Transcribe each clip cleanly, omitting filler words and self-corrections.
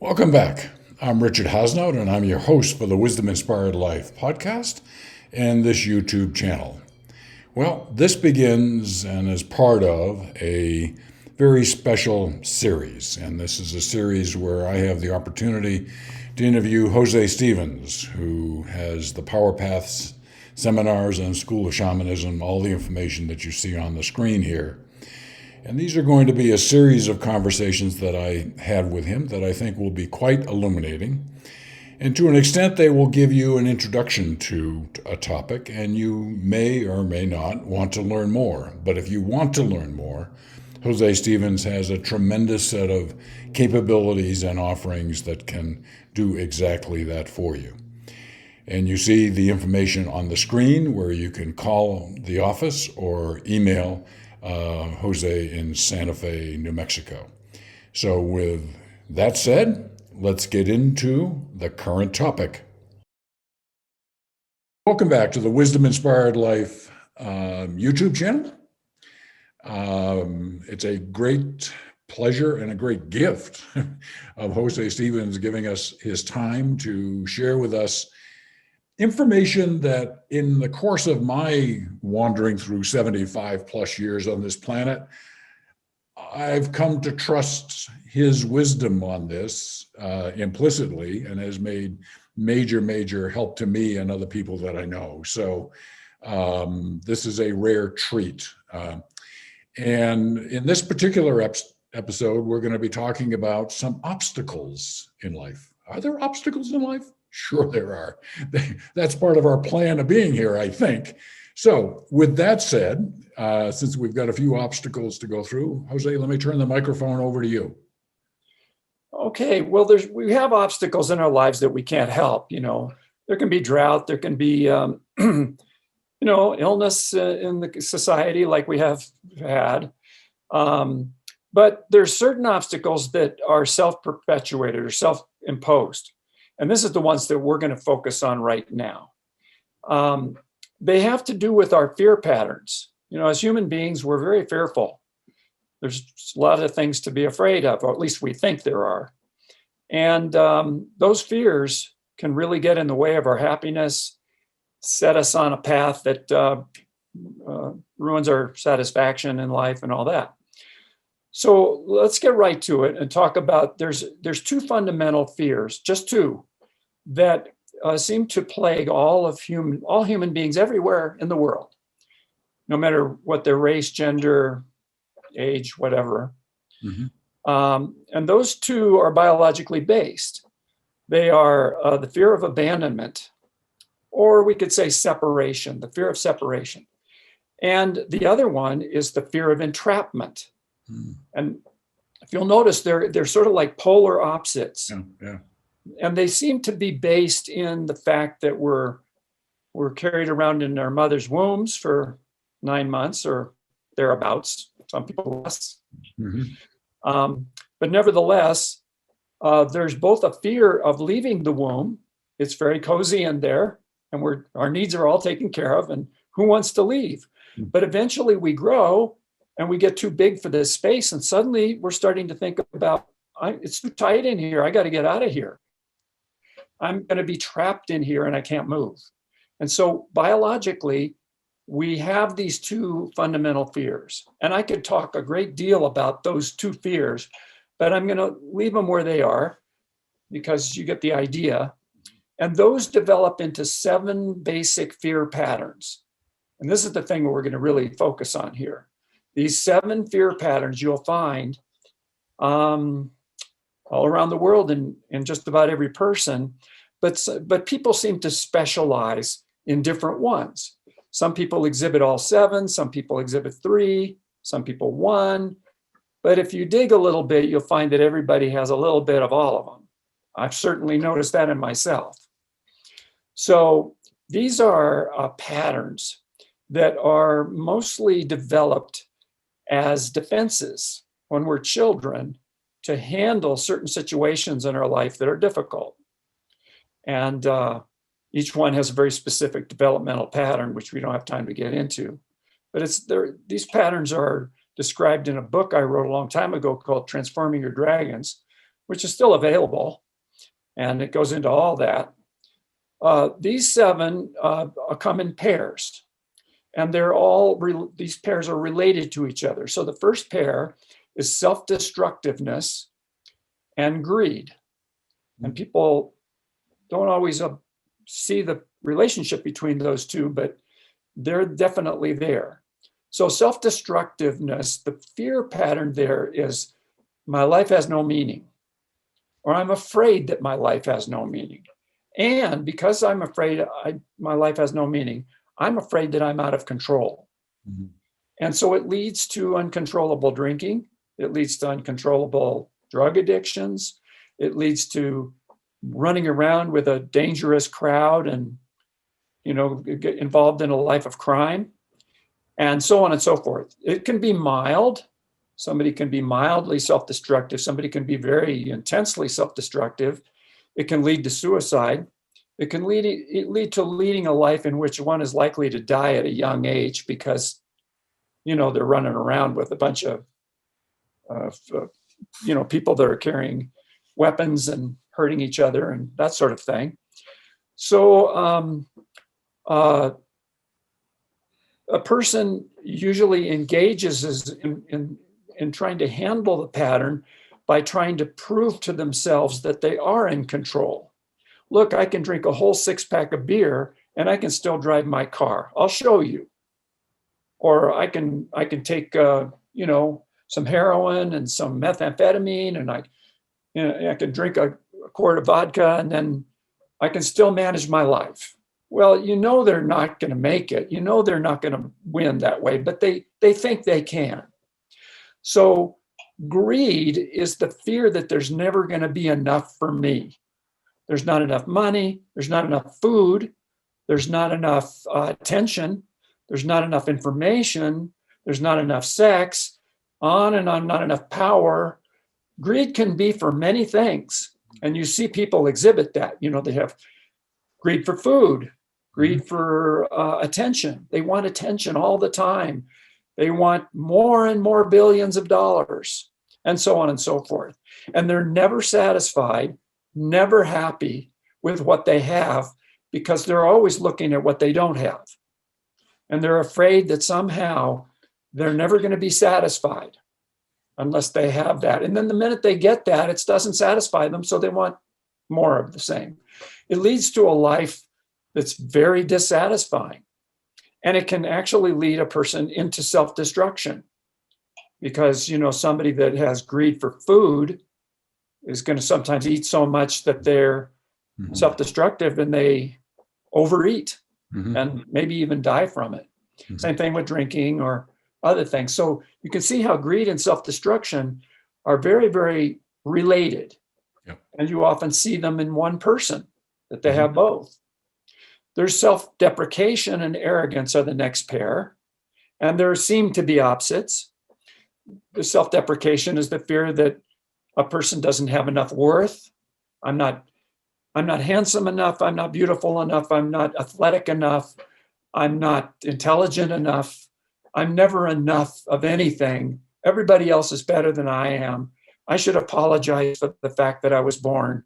Welcome back. I'm Richard Hasnout, and I'm your host for the Wisdom Inspired Life podcast and this YouTube channel. Well, this begins and is part of a very special series, and this is a series where I have the opportunity to interview Jose Stevens, who has the Power Paths seminars and School of Shamanism, all the information that you see on the screen here. And these are going to be a series of conversations that I had with him that I think will be quite illuminating. And to an extent, they will give you an introduction to a topic, and you may or may not want to learn more. But if you want to learn more, Jose Stevens has a tremendous set of capabilities and offerings that can do exactly that for you. And you see the information on the screen where you can call the office or email Jose in Santa Fe, New Mexico. So with that said, let's get into the current topic. Welcome back to the Wisdom Inspired Life YouTube channel. It's a great pleasure and a great gift of Jose Stevens giving us his time to share with us information that in the course of my wandering through 75 plus years on this planet, I've come to trust his wisdom on this implicitly, and has made major help to me and other people that I know. So this is a rare treat. And in this particular episode, we're going to be talking about some obstacles in life. Are there obstacles in life? Sure there are. That's part of our plan of being here, I think. So with that said, since we've got a few obstacles to go through, Jose, let me turn the microphone over to you. Okay, well, we have obstacles in our lives that we can't help. There can be drought, there can be, illness in the society like we have had. But there's certain obstacles that are self-perpetuated or self-imposed. And this is the ones that we're going to focus on right now. They have to do with our fear patterns. As human beings, we're very fearful. There's a lot of things to be afraid of, or at least we think there are. And those fears can really get in the way of our happiness, set us on a path that ruins our satisfaction in life and all that. So let's get right to it and talk about there's two fundamental fears, just two, that seem to plague all human beings everywhere in the world, no matter what their race, gender, age, whatever. Mm-hmm. And those two are biologically based. They are the fear of abandonment, or we could say separation, the fear of separation. And the other one is the fear of entrapment. And if you'll notice, they're sort of like polar opposites. Yeah. And they seem to be based in the fact that we're carried around in our mother's wombs for 9 months or thereabouts, some people less. Mm-hmm. But nevertheless, there's both a fear of leaving the womb. It's very cozy in there, and our needs are all taken care of, and who wants to leave? Mm-hmm. But eventually we grow, and we get too big for this space, and suddenly we're starting to think about, it's too tight in here. I got to get out of here. I'm going to be trapped in here and I can't move. And so biologically, we have these two fundamental fears. And I could talk a great deal about those two fears, but I'm going to leave them where they are because you get the idea. And those develop into 7 basic fear patterns. And this is the thing we're going to really focus on here. These 7 fear patterns you'll find all around the world in just about every person, but people seem to specialize in different ones. Some people exhibit all 7, some people exhibit 3, some people 1. But if you dig a little bit, you'll find that everybody has a little bit of all of them. I've certainly noticed that in myself. So these are patterns that are mostly developed as defenses when we're children to handle certain situations in our life that are difficult. And each one has a very specific developmental pattern, which we don't have time to get into. But these patterns are described in a book I wrote a long time ago called Transforming Your Dragons, which is still available, and it goes into all that. These 7 come in pairs, and these pairs are related to each other. So the first pair is self-destructiveness and greed. And people don't always see the relationship between those two, but they're definitely there. So self-destructiveness, the fear pattern there is, my life has no meaning, or I'm afraid that my life has no meaning. And because I'm afraid my life has no meaning, I'm afraid that I'm out of control. Mm-hmm. And so it leads to uncontrollable drinking. It leads to uncontrollable drug addictions. It leads to running around with a dangerous crowd and, get involved in a life of crime, and so on and so forth. It can be mild. Somebody can be mildly self-destructive. Somebody can be very intensely self-destructive. It can lead to suicide. It can lead to leading a life in which one is likely to die at a young age because, they're running around with a bunch of, people that are carrying weapons and hurting each other and that sort of thing. So a person usually engages in trying to handle the pattern by trying to prove to themselves that they are in control. Look, I can drink a whole 6-pack of beer and I can still drive my car. I'll show you. Or I can take some heroin and some methamphetamine, and I can drink a quart of vodka, and then I can still manage my life. Well, they're not going to make it. They're not going to win that way, but they think they can. So greed is the fear that there's never going to be enough for me. There's not enough money. There's not enough food. There's not enough attention. There's not enough information. There's not enough sex, on and on, not enough power. Greed can be for many things. And you see people exhibit that. They have greed for food, greed for attention. They want attention all the time. They want more and more billions of dollars, and so on and so forth. And they're never satisfied, never happy with what they have, because they're always looking at what they don't have. And they're afraid that somehow they're never going to be satisfied unless they have that. And then the minute they get that, it doesn't satisfy them, so they want more of the same. It leads to a life that's very dissatisfying. And it can actually lead a person into self-destruction, because, somebody that has greed for food is going to sometimes eat so much that they're self-destructive and they overeat and maybe even die from it. Same thing with drinking or other things. So you can see how greed and self-destruction are very, very related. Yep. And you often see them in one person, that they have both. There's self-deprecation and arrogance are the next pair. And there seem to be opposites. The self-deprecation is the fear that a person doesn't have enough worth. I'm not handsome enough. I'm not beautiful enough. I'm not athletic enough. I'm not intelligent enough. I'm never enough of anything. Everybody else is better than I am. I should apologize for the fact that I was born.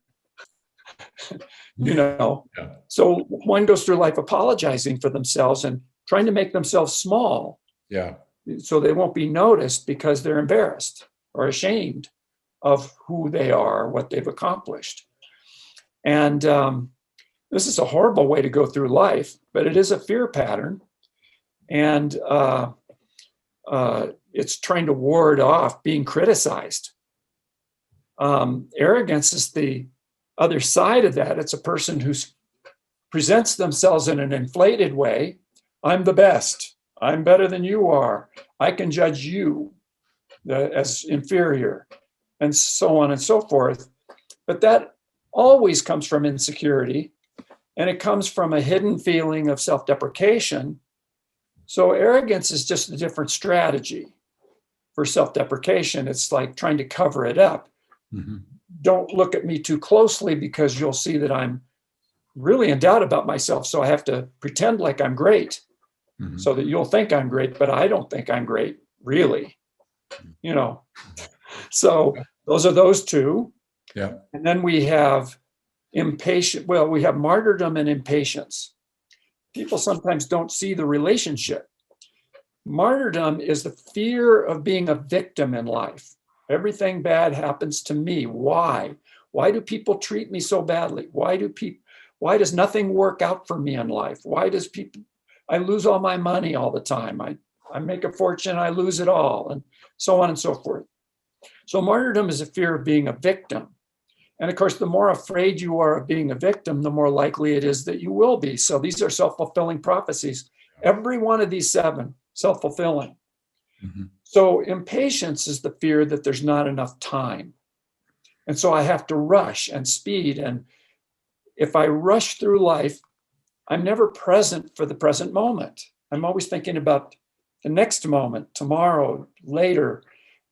Yeah. So one goes through life apologizing for themselves and trying to make themselves small. Yeah. So they won't be noticed because they're embarrassed or ashamed of who they are, what they've accomplished. And this is a horrible way to go through life, but it is a fear pattern. And it's trying to ward off being criticized. Arrogance is the other side of that. It's a person who presents themselves in an inflated way. I'm the best. I'm better than you are. I can judge you as inferior, and so on and so forth. But that always comes from insecurity, and it comes from a hidden feeling of self-deprecation. So arrogance is just a different strategy for self-deprecation. It's like trying to cover it up. Don't look at me too closely because you'll see that I'm really in doubt about myself. So I have to pretend like I'm great so that you'll think I'm great, but I don't think I'm great, really. So those are those two. Yeah. And then we have we have martyrdom and impatience. People sometimes don't see the relationship. Martyrdom is the fear of being a victim in life. Everything bad happens to me. Why? Why do people treat me so badly? Why does nothing work out for me in life? I lose all my money all the time. I make a fortune, I lose it all, and so on and so forth. So martyrdom is a fear of being a victim. And of course, the more afraid you are of being a victim, the more likely it is that you will be. So these are self-fulfilling prophecies. Every one of these 7, self-fulfilling. Mm-hmm. So impatience is the fear that there's not enough time. And so I have to rush and speed. And if I rush through life, I'm never present for the present moment. I'm always thinking about the next moment, tomorrow, later,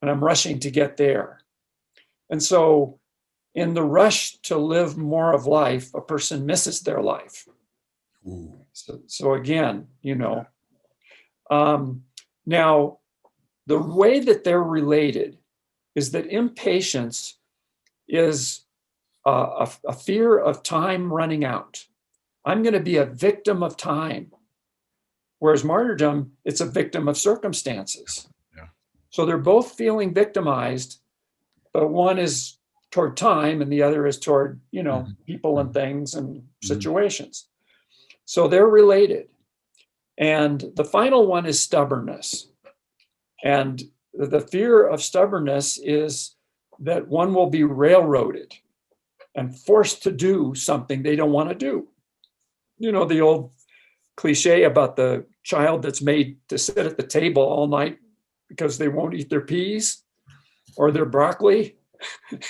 and I'm rushing to get there. And so in the rush to live more of life, a person misses their life. So again, now the way that they're related is that impatience is a fear of time running out. I'm going to be a victim of time. Whereas martyrdom, it's a victim of circumstances. Yeah. So they're both feeling victimized, but one is toward time and the other is toward, people and things and situations. So they're related. And the final one is stubbornness. And the fear of stubbornness is that one will be railroaded and forced to do something they don't want to do. The old cliche about the child that's made to sit at the table all night because they won't eat their peas or their broccoli.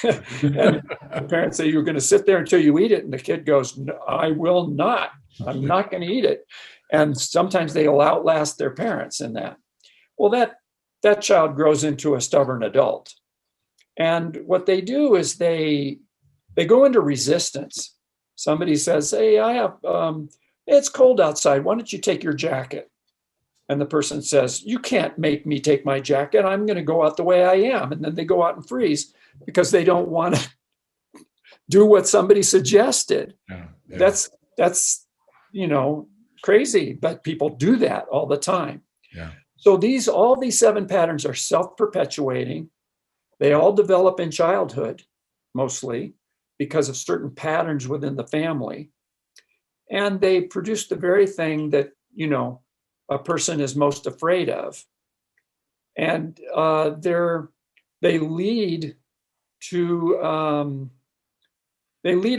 And the parents say, you're going to sit there until you eat it. And the kid goes, no, I will not. I'm not going to eat it. And sometimes they'll outlast their parents in that. Well, that child grows into a stubborn adult. And what they do is they go into resistance. Somebody says, hey, it's cold outside. Why don't you take your jacket? And the person says, you can't make me take my jacket. I'm going to go out the way I am. And then they go out and freeze because they don't want to do what somebody suggested. Yeah. That's crazy, but people do that all the time. Yeah. So all these 7 patterns are self-perpetuating. They all develop in childhood, mostly, because of certain patterns within the family. And they produce the very thing that, a person is most afraid of. And they lead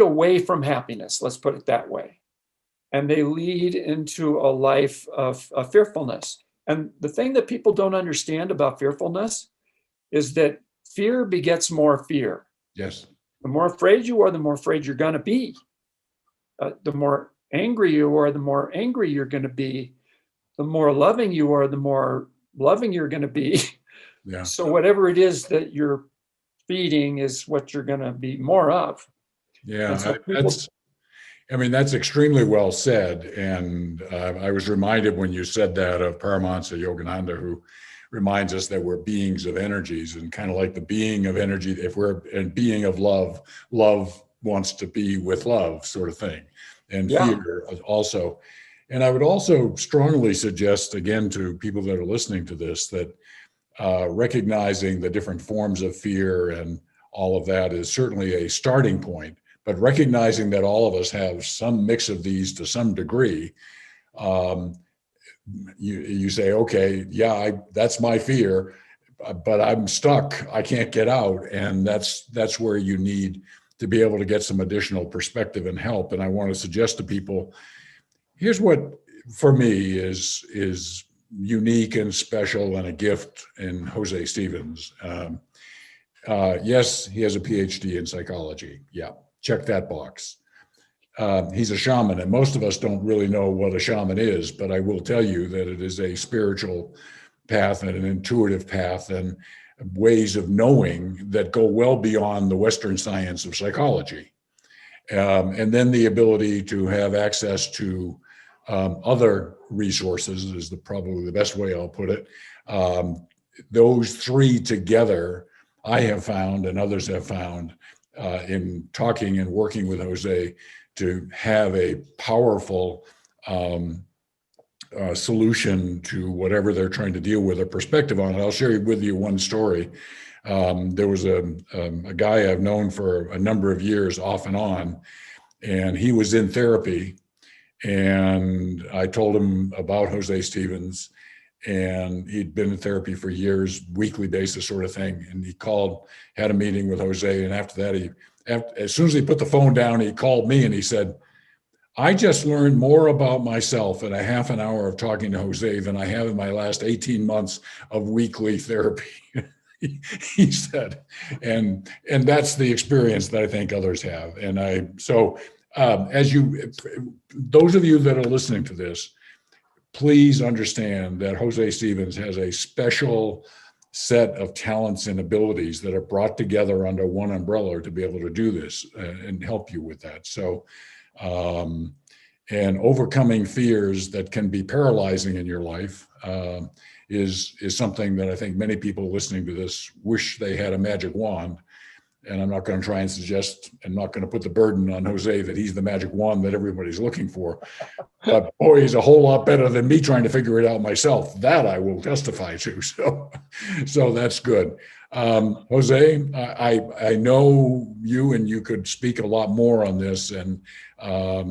away from happiness, let's put it that way. And they lead into a life of fearfulness. And the thing that people don't understand about fearfulness is that fear begets more fear. Yes. The more afraid you are, the more afraid you're going to be. The more angry you are, the more angry you're going to be. The more loving you are, the more loving you're going to be. Yeah. So whatever it is that you're feeding is what you're going to be more of. Yeah, so that's extremely well said. And I was reminded when you said that of Paramahansa Yogananda, who reminds us that we're beings of energies, and kind of like the being of energy, if we're a being of love, love wants to be with love, sort of thing. And fear also. And I would also strongly suggest, again, to people that are listening to this, that recognizing the different forms of fear and all of that is certainly a starting point, but recognizing that all of us have some mix of these to some degree. You say, okay, that's my fear, but I'm stuck. I can't get out. And that's where you need to be able to get some additional perspective and help. And I want to suggest to people, here's what for me is unique and special and a gift in Jose Stevens. Yes, he has a PhD in psychology. Yeah, check that box. He's a shaman, and most of us don't really know what a shaman is, but I will tell you that it is a spiritual path and an intuitive path and ways of knowing that go well beyond the Western science of psychology. And then the ability to have access to other resources is probably the best way I'll put it. Those 3 together, I have found and others have found, in talking and working with Jose to have a powerful solution to whatever they're trying to deal with, a perspective on it. I'll share with you one story. There was a guy I've known for a number of years off and on, and he was in therapy. And I told him about Jose Stevens, and he'd been in therapy for years, weekly basis sort of thing. And he called, had a meeting with Jose. And after that, as soon as he put the phone down, he called me and he said, I just learned more about myself in a half an hour of talking to Jose than I have in my last 18 months of weekly therapy. He said, and that's the experience that I think others have. And those of you that are listening to this, please understand that Jose Stevens has a special set of talents and abilities that are brought together under one umbrella to be able to do this and help you with that. So, and overcoming fears that can be paralyzing in your life is something that I think many people listening to this wish they had a magic wand. And I'm not going to try and suggest, and not going to put the burden on Jose that he's the magic wand that everybody's looking for. But boy, he's a whole lot better than me trying to figure it out myself. That I will testify to. So that's good. Jose, I know you, and you could speak a lot more on this, and I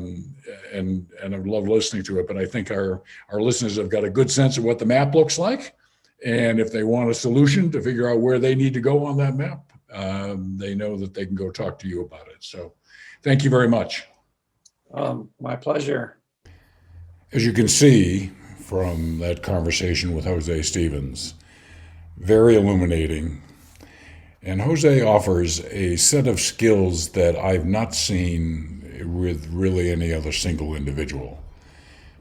love listening to it. But I think our listeners have got a good sense of what the map looks like, and if they want a solution to figure out where they need to go on that map, they know that they can go talk to you about it. So thank you very much. My pleasure. As you can see from that conversation with Jose Stevens, very illuminating. And Jose offers a set of skills that I've not seen with really any other single individual.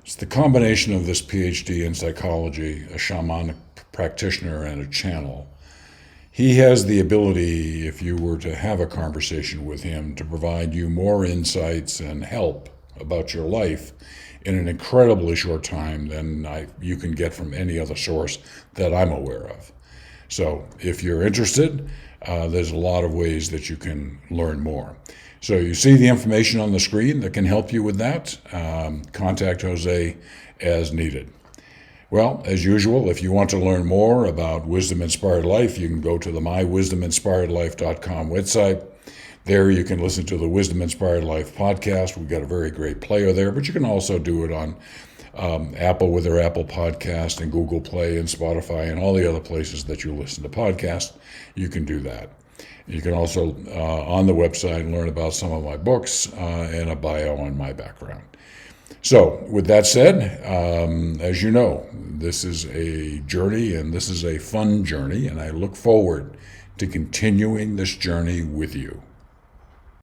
It's the combination of this PhD in psychology, a shamanic practitioner, and a channel. He has the ability, if you were to have a conversation with him, to provide you more insights and help about your life in an incredibly short time than you can get from any other source that I'm aware of. So if you're interested, there's a lot of ways that you can learn more. So you see the information on the screen that can help you with that. Contact Jose as needed. Well, as usual, if you want to learn more about Wisdom Inspired Life, you can go to the mywisdominspiredlife.com website. There you can listen to the Wisdom Inspired Life podcast. We've got a very great player there, but you can also do it on Apple with their Apple Podcast, and Google Play and Spotify and all the other places that you listen to podcasts. You can do that. You can also, on the website, learn about some of my books and a bio on my background. So with that said, as you know, this is a journey, and this is a fun journey, and I look forward to continuing this journey with you.